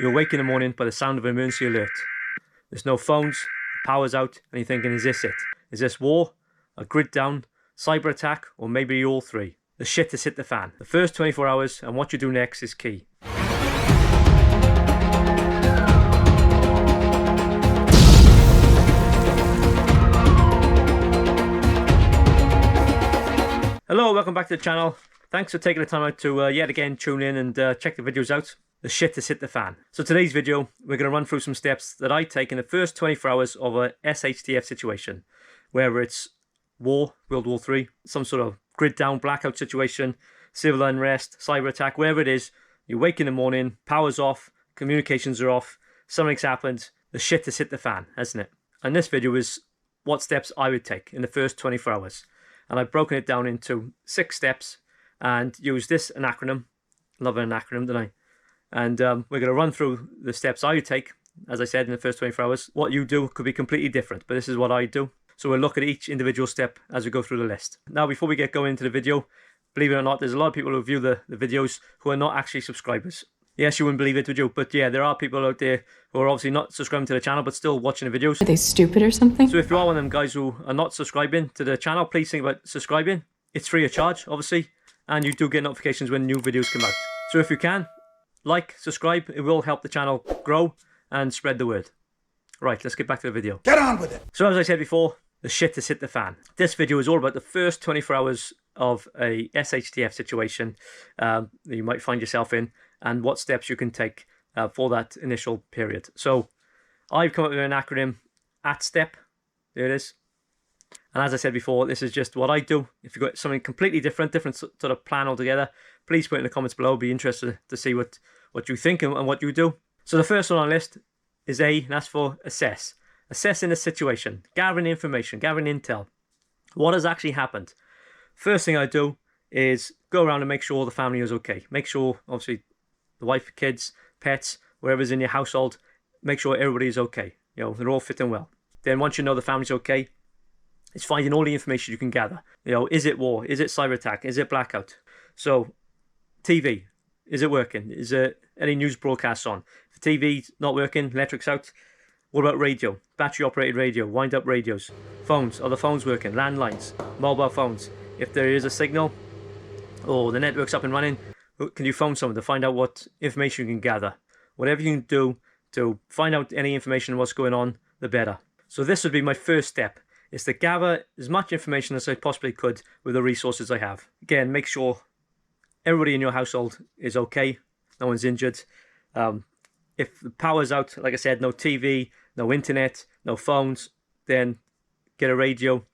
You awake in the morning by the sound of an emergency alert. There's no phones, power's out, and you're thinking, is this it? Is this war, a grid down, cyber attack, or maybe all three? The shit has hit the fan. The first 24 hours and what you do next is key. Hello, welcome back to the channel. Thanks for taking the time out to yet again tune in and check the videos out. The shit has hit the fan. So today's video, we're going to run through some steps that I take in the first 24 hours of a SHTF situation. Whether it's war, World War III, some sort of grid down, blackout situation, civil unrest, cyber attack, wherever it is, you wake in the morning, power's off, communications are off, something's happened, the shit has hit the fan, hasn't it? And this video is what steps I would take in the first 24 hours. And I've broken it down into 6 steps and used this, an acronym. Love an acronym, don't I? And we're going to run through the steps I would take, as I said, in the first 24 hours. What you do could be completely different, but this is what I do. So we'll look at each individual step as we go through the list. Now, before we get going into the video, believe it or not, there's a lot of people who view the videos who are not actually subscribers. Yes, you wouldn't believe it, would you? But yeah, there are people out there who are obviously not subscribing to the channel, but still watching the videos. Are they stupid or something? So if you are one of them guys who are not subscribing to the channel, please think about subscribing. It's free of charge, obviously, and you do get notifications when new videos come out. So if you can, like, subscribe, it will help the channel grow and spread the word. Right, let's get back to the video. Get on with it. So as I said before, the shit has hit the fan. This video is all about the first 24 hours of a SHTF situation that you might find yourself in and what steps you can take for that initial period. So I've come up with an acronym, ATSTEP. There it is. And as I said before, this is just what I do. If you've got something completely different sort of plan altogether, please put it in the comments below. I'll be interested to see what you think and what you do. So the first one on the list is A, and that's for assess. Assessing the situation, gathering information, gathering intel. What has actually happened? First thing I do is go around and make sure the family is okay. Make sure, obviously, the wife, kids, pets, whatever's in your household, make sure everybody's okay. You know, they're all fitting well. Then once you know the family's okay, it's finding all the information you can gather. You know, is it war? Is it cyber attack? Is it blackout? So, TV, is it working? Is there any news broadcasts on? If the TV's not working, electric's out. What about radio? Battery operated radio, wind up radios. Phones, are the phones working? Landlines, mobile phones. If there is a signal or the network's up and running, can you phone someone to find out what information you can gather? Whatever you can do to find out any information on what's going on, the better. So this would be my first step, is to gather as much information as I possibly could with the resources I have. Again, make sure everybody in your household is okay, no one's injured. If the power's out, like I said, no TV, no internet, no phones, then get a radio,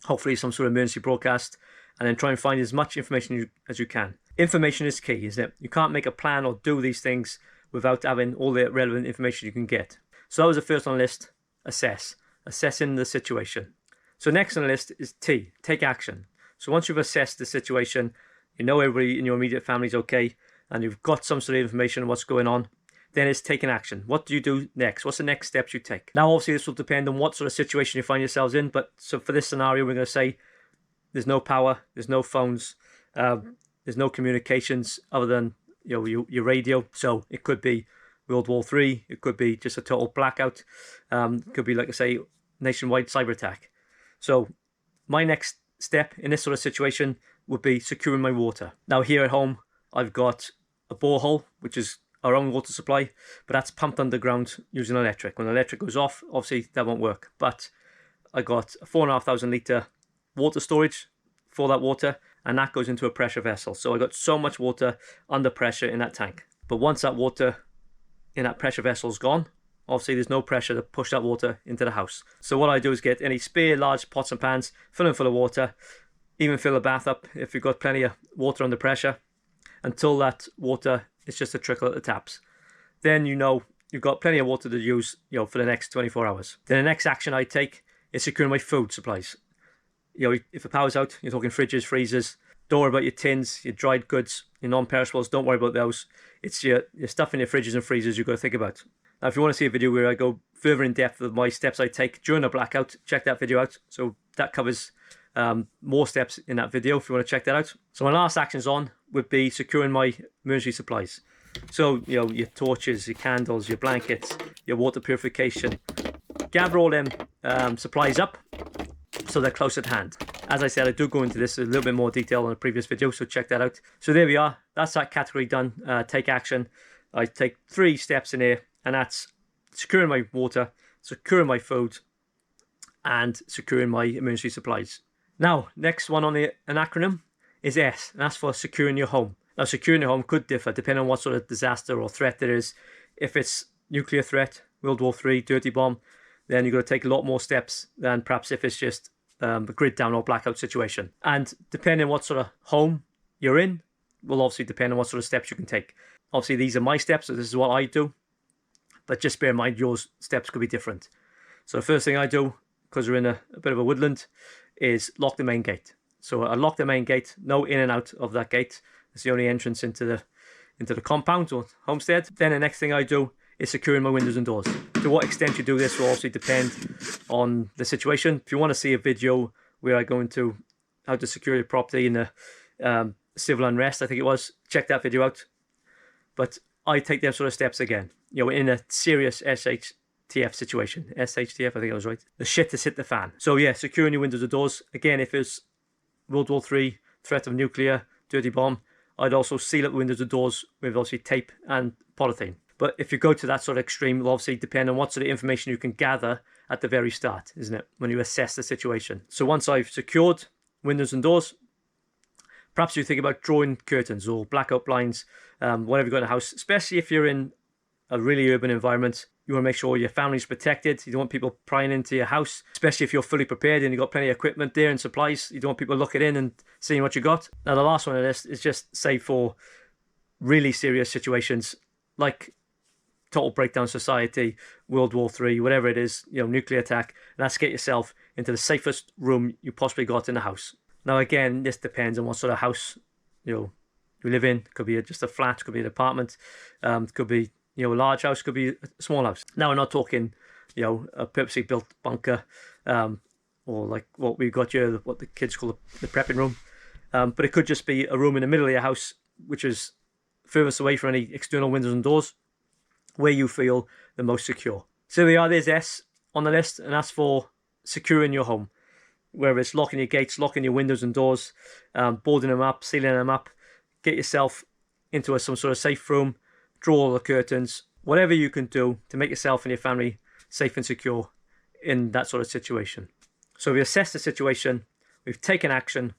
hopefully some sort of emergency broadcast, and then try and find as much information as you can. Information is key, isn't it? You can't make a plan or do these things without having all the relevant information you can get. So that was the first on the list, assess. Assessing the situation. So next on the list is T, take action. So once you've assessed the situation, you know everybody in your immediate family is okay, and you've got some sort of information on what's going on, then it's taking action. What do you do next? What's the next steps you take? Now, obviously, this will depend on what sort of situation you find yourselves in, but so for this scenario, we're going to say there's no power, there's no phones, there's no communications other than your radio. So it could be World War III, it could be just a total blackout, it could be, like I say, nationwide cyber attack. So my next step in this sort of situation would be securing my water. Now here at home, I've got a borehole, which is our own water supply, but that's pumped underground using electric. When the electric goes off, obviously that won't work. But I got a 4,500 litre water storage for that water, and that goes into a pressure vessel. So I got so much water under pressure in that tank. But once that water in that pressure vessel is gone, obviously there's no pressure to push that water into the house. So what I do is get any spare large pots and pans, fill them full of water, even fill a bath up if you've got plenty of water under pressure, until that water is just a trickle at the taps. Then you know you've got plenty of water to use, for the next 24 hours. Then the next action I take is securing my food supplies. If the power's out, you're talking fridges, freezers. Don't worry about your tins, your dried goods, your non-perishables. Don't worry about those. It's your stuff in your fridges and freezers you've got to think about. Now, if you want to see a video where I go further in depth with my steps I take during a blackout, check that video out. So that covers more steps in that video if you want to check that out. So my last actions on would be securing my emergency supplies. So, you know, your torches, your candles, your blankets, your water purification. Gather all them supplies up so they're close at hand. As I said, I do go into this a little bit more detail in a previous video, so check that out. So there we are. That's that category done. Take action. I take 3 steps in here, and that's securing my water, securing my food, and securing my emergency supplies. Now, next one on an acronym is S, and that's for securing your home. Now, securing your home could differ depending on what sort of disaster or threat there is. If it's nuclear threat, World War III, dirty bomb, then you've got to take a lot more steps than perhaps if it's just a grid down or blackout situation. And depending on what sort of home you're in, will obviously depend on what sort of steps you can take. Obviously, these are my steps, so this is what I do. But just bear in mind, your steps could be different. So the first thing I do, because we're in a bit of a woodland, is lock the main gate. So I lock the main gate, no in and out of that gate. It's the only entrance into the compound or homestead. Then the next thing I do is securing my windows and doors. To what extent you do this will obviously depend on the situation. If you want to see a video where I go into how to secure your property in a civil unrest, I think it was, check that video out. But I take them sort of steps again. You know, in a serious SHTF situation. SHTF, I think I was right. The shit has hit the fan. So yeah, securing your windows and doors. Again, if it's World War III, threat of nuclear, dirty bomb, I'd also seal up the windows and doors with obviously tape and polythene. But if you go to that sort of extreme, it will obviously depend on what sort of information you can gather at the very start, isn't it? When you assess the situation. So once I've secured windows and doors, perhaps you think about drawing curtains or blackout blinds, whatever you've got in the house, especially if you're in a really urban environment. You want to make sure your family's protected. You don't want people prying into your house, especially if you're fully prepared and you've got plenty of equipment there and supplies. You don't want people looking in and seeing what you got. Now, the last one of this is just say for really serious situations like total breakdown society, World War III, whatever it is, you know, nuclear attack, and that's get yourself into the safest room you possibly got in the house. Now, again, this depends on what sort of house, you know, you live in. Could be just a flat, could be an apartment, could be, you know, a large house, could be a small house. Now, we're not talking, you know, a purposely built bunker, or like what we've got here, what the kids call the prepping room. But it could just be a room in the middle of your house, which is furthest away from any external windows and doors, where you feel the most secure. So there's S on the list, and that's for securing your home. Whether it's locking your gates, locking your windows and doors, boarding them up, sealing them up, get yourself into some sort of safe room, draw all the curtains, whatever you can do to make yourself and your family safe and secure in that sort of situation. So we assess the situation, we've taken action,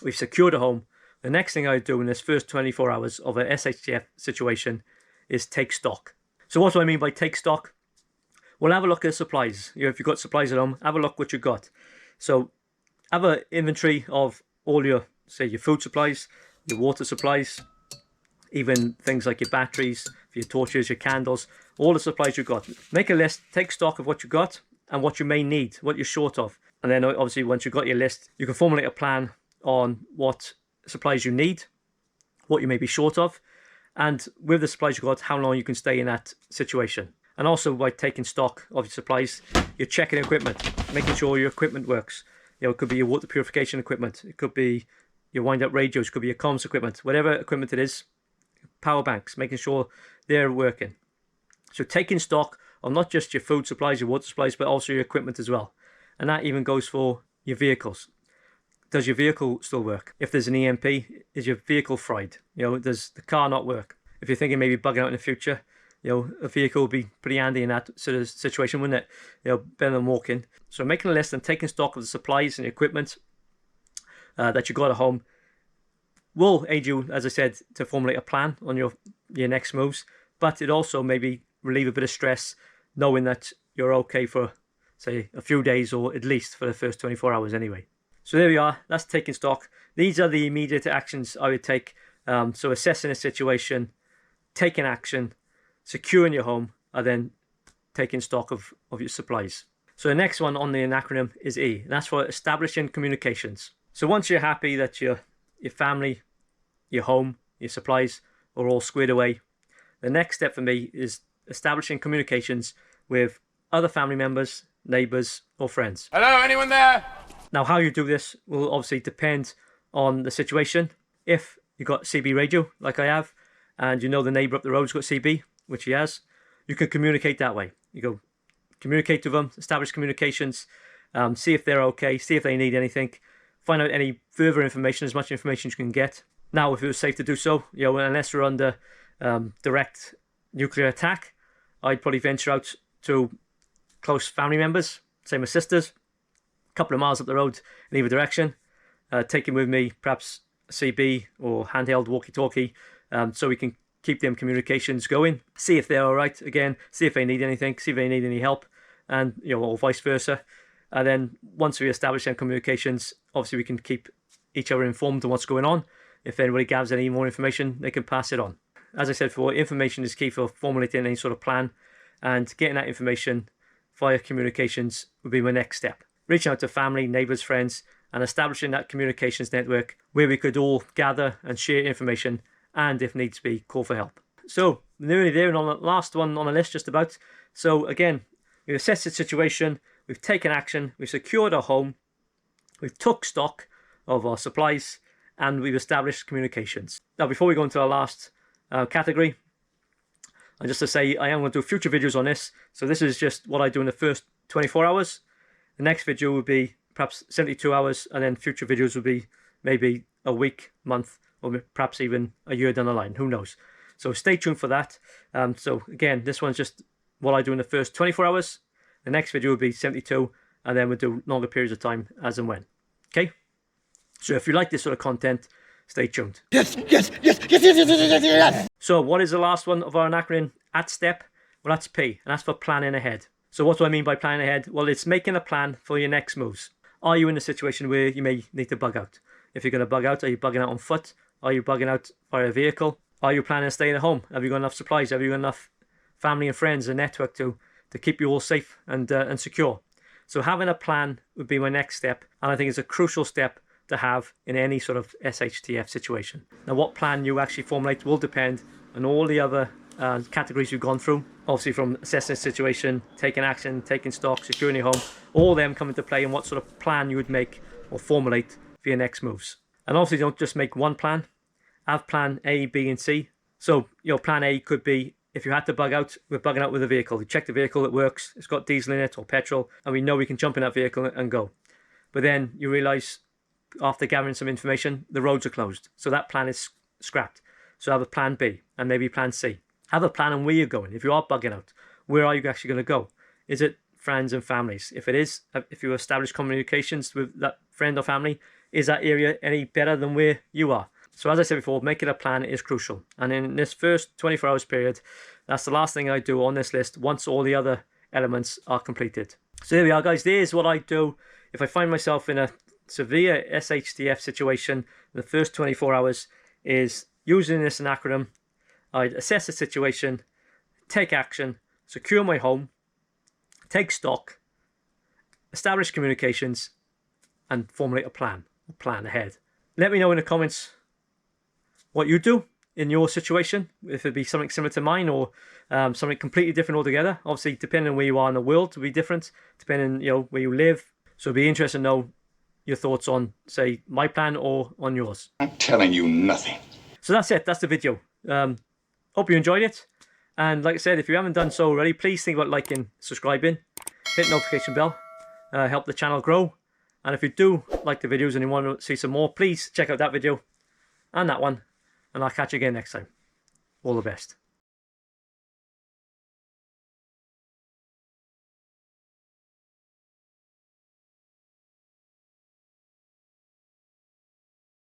we've secured a home. The next thing I do in this first 24 hours of an SHTF situation is take stock. So what do I mean by take stock? Well, have a look at supplies. You know, if you've got supplies at home, have a look what you've got. So have an inventory of all your, say, your food supplies, your water supplies, even things like your batteries, your torches, your candles, all the supplies you've got. Make a list, take stock of what you've got and what you may need, what you're short of. And then obviously once you've got your list, you can formulate a plan on what supplies you need, what you may be short of, and with the supplies you've got, how long you can stay in that situation. And also by taking stock of your supplies, you're checking equipment, making sure your equipment works. You know, it could be your water purification equipment, it could be your wind-up radios, it could be your comms equipment, whatever equipment it is, power banks, making sure they're working. So taking stock of not just your food supplies, your water supplies, but also your equipment as well. And that even goes for your vehicles. Does your vehicle still work? If there's an EMP, is your vehicle fried? You know, does the car not work? If you're thinking maybe bugging out in the future, you know, a vehicle would be pretty handy in that sort of situation, wouldn't it? You know, better than walking. So making a list and taking stock of the supplies and equipment that you got at home will aid you, as I said, to formulate a plan on your next moves. But it also maybe relieve a bit of stress knowing that you're okay for, say, a few days or at least for the first 24 hours anyway. So there we are, that's taking stock. These are the immediate actions I would take. So assessing a situation, taking action, securing your home, and then taking stock of your supplies. So the next one on the acronym is E, and that's for establishing communications. So once you're happy that your family, your home, your supplies are all squared away, the next step for me is establishing communications with other family members, neighbours or friends. Hello, anyone there? Now, how you do this will obviously depend on the situation. If you've got CB radio, like I have, and you know the neighbour up the road's got CB, which he has, you can communicate that way. You go communicate to them, establish communications, see if they're okay, see if they need anything, find out any further information, as much information as you can get. Now, if it was safe to do so, you know, unless we're under direct nuclear attack, I'd probably venture out to close family members, say my sisters, a couple of miles up the road in either direction, taking with me perhaps a CB or handheld walkie-talkie, so we can keep them communications going, see if they're all right again, see if they need anything, see if they need any help, and you know, or vice versa. And then once we establish them communications, obviously we can keep each other informed on what's going on. If anybody gathers any more information, they can pass it on. As I said before, information is key for formulating any sort of plan, and getting that information via communications would be my next step. Reaching out to family, neighbours, friends, and establishing that communications network where we could all gather and share information, and if needs be, call for help. So, nearly there, and on the last one on the list just about. So again, we've assessed the situation, we've taken action, we've secured our home, we've took stock of our supplies, and we've established communications. Now, before we go into our last category, and just to say, I am going to do future videos on this. So this is just what I do in the first 24 hours. The next video will be perhaps 72 hours, and then future videos will be maybe a week, month, or perhaps even a year down the line. Who knows? So stay tuned for that. So again, this one's just what I do in the first 24 hours. The next video will be 72, and then we'll do longer periods of time as and when. Okay? So if you like this sort of content, stay tuned. Yes, yes, yes, yes, yes, yes, yes, yes, yes. So what is the last one of our acronym at step? Well, that's P, and that's for planning ahead. So what do I mean by planning ahead? Well, it's making a plan for your next moves. Are you in a situation where you may need to bug out? If you're going to bug out, are you bugging out on foot? Are you bugging out by a vehicle? Are you planning on staying at home? Have you got enough supplies? Have you got enough family and friends and network to keep you all safe and secure? So having a plan would be my next step, and I think it's a crucial step to have in any sort of SHTF situation. Now, what plan you actually formulate will depend on all the other categories you've gone through. Obviously, from assessing the situation, taking action, taking stock, securing your home, all of them come into play in what sort of plan you would make or formulate for your next moves. And obviously, don't just make one plan. Have plan A, B, and C. So, your plan A could be, if you had to bug out, we're bugging out with a vehicle. You check the vehicle, it works, it's got diesel in it or petrol, and we know we can jump in that vehicle and go. But then you realise, after gathering some information, the roads are closed. So that plan is scrapped. So have a plan B and maybe plan C. Have a plan on where you're going. If you are bugging out, where are you actually going to go? Is it friends and families? If it is, if you establish communications with that friend or family, is that area any better than where you are? So as I said before, making a plan is crucial. And in this first 24 hours period, that's the last thing I do on this list once all the other elements are completed. So there we are, guys. There's what I do if I find myself in a severe SHTF situation in the first 24 hours, is using this acronym. I'd assess the situation, take action, secure my home, take stock, establish communications, and formulate a plan ahead. Let me know in the comments what you do in your situation, if it'd be something similar to mine or something completely different altogether. Obviously, depending on where you are in the world, it'll be different, depending, you know, where you live. So it'd be interesting to know your thoughts on, say, my plan or on yours. I'm telling you nothing. So that's it. That's the video. Hope you enjoyed it. And like I said, if you haven't done so already, please think about liking, subscribing, hit the notification bell, help the channel grow. And if you do like the videos and you want to see some more, please check out that video and that one. And I'll catch you again next time. All the best.